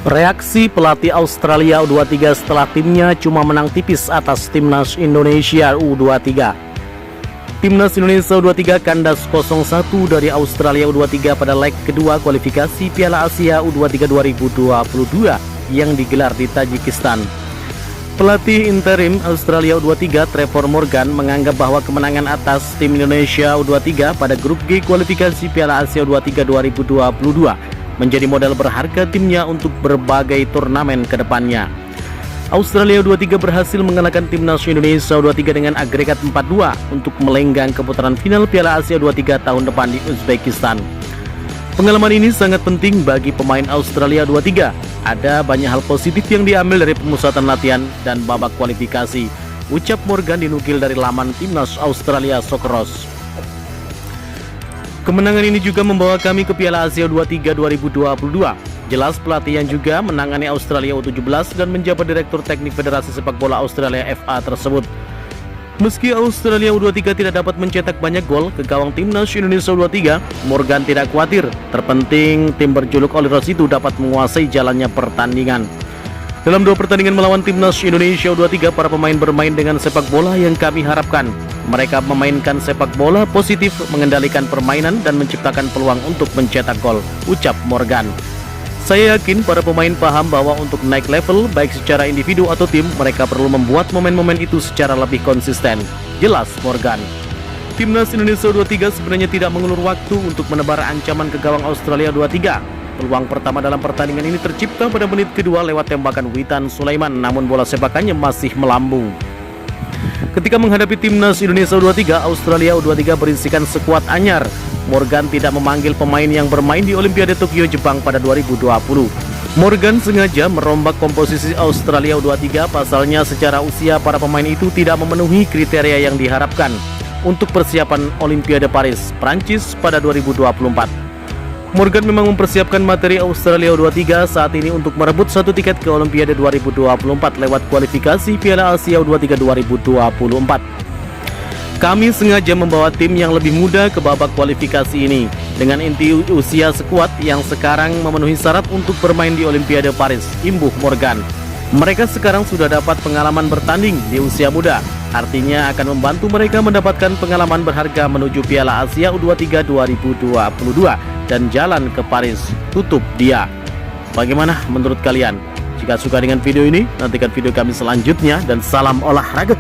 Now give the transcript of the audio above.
Reaksi pelatih Australia U23 setelah timnya cuma menang tipis atas Timnas Indonesia U23. Timnas Indonesia U23 kandas 0-1 dari Australia U23 pada leg kedua kualifikasi Piala Asia U23 2022 yang digelar di Tajikistan. Pelatih interim Australia U23 Trevor Morgan menganggap bahwa kemenangan atas tim Indonesia U23 pada grup G kualifikasi Piala Asia U23 2022 menjadi modal berharga timnya untuk berbagai turnamen ke depannya. Australia U23 berhasil mengalahkan Timnas Indonesia U23 dengan agregat 4-2 untuk melenggang ke putaran final Piala Asia U23 tahun depan di Uzbekistan. Pengalaman ini sangat penting bagi pemain Australia U23. Ada banyak hal positif yang diambil dari pemusatan latihan dan babak kualifikasi, ucap Morgan dinukil dari laman Timnas Australia Socceroos. Kemenangan ini juga membawa kami ke Piala Asia U23 2022. Jelas pelatih yang juga menangani Australia U17 dan menjabat Direktur Teknik Federasi Sepak Bola Australia FA tersebut. Meski Australia U23 tidak dapat mencetak banyak gol ke gawang Timnas Indonesia U23, Morgan tidak khawatir. Terpenting tim berjuluk Oilers itu dapat menguasai jalannya pertandingan. Dalam 2 pertandingan melawan Timnas Indonesia U23, para pemain bermain dengan sepak bola yang kami harapkan. Mereka memainkan sepak bola positif, mengendalikan permainan dan menciptakan peluang untuk mencetak gol, ucap Morgan. Saya yakin para pemain paham bahwa untuk naik level, baik secara individu atau tim, mereka perlu membuat momen-momen itu secara lebih konsisten, jelas Morgan. Timnas Indonesia U23 sebenarnya tidak mengulur waktu untuk menebar ancaman ke gawang Australia U23. Peluang pertama dalam pertandingan ini tercipta pada menit kedua lewat tembakan Witan Sulaiman, namun bola sepakannya masih melambung. Ketika menghadapi Timnas Indonesia U23, Australia U23 berisikan skuad anyar. Morgan tidak memanggil pemain yang bermain di Olimpiade Tokyo Jepang pada 2020. Morgan sengaja merombak komposisi Australia U23, pasalnya secara usia para pemain itu tidak memenuhi kriteria yang diharapkan untuk persiapan Olimpiade Paris, Prancis pada 2024. Morgan memang mempersiapkan materi Australia U23 saat ini untuk merebut 1 tiket ke Olimpiade 2024 lewat kualifikasi Piala Asia U23 2024. Kami sengaja membawa tim yang lebih muda ke babak kualifikasi ini dengan inti usia skuad yang sekarang memenuhi syarat untuk bermain di Olimpiade Paris, imbuh Morgan. Mereka sekarang sudah dapat pengalaman bertanding di usia muda, artinya akan membantu mereka mendapatkan pengalaman berharga menuju Piala Asia U23 2022 dan jalan ke Paris, tutup dia. Bagaimana menurut kalian? Jika suka dengan video ini, nantikan video kami selanjutnya dan salam olahraga.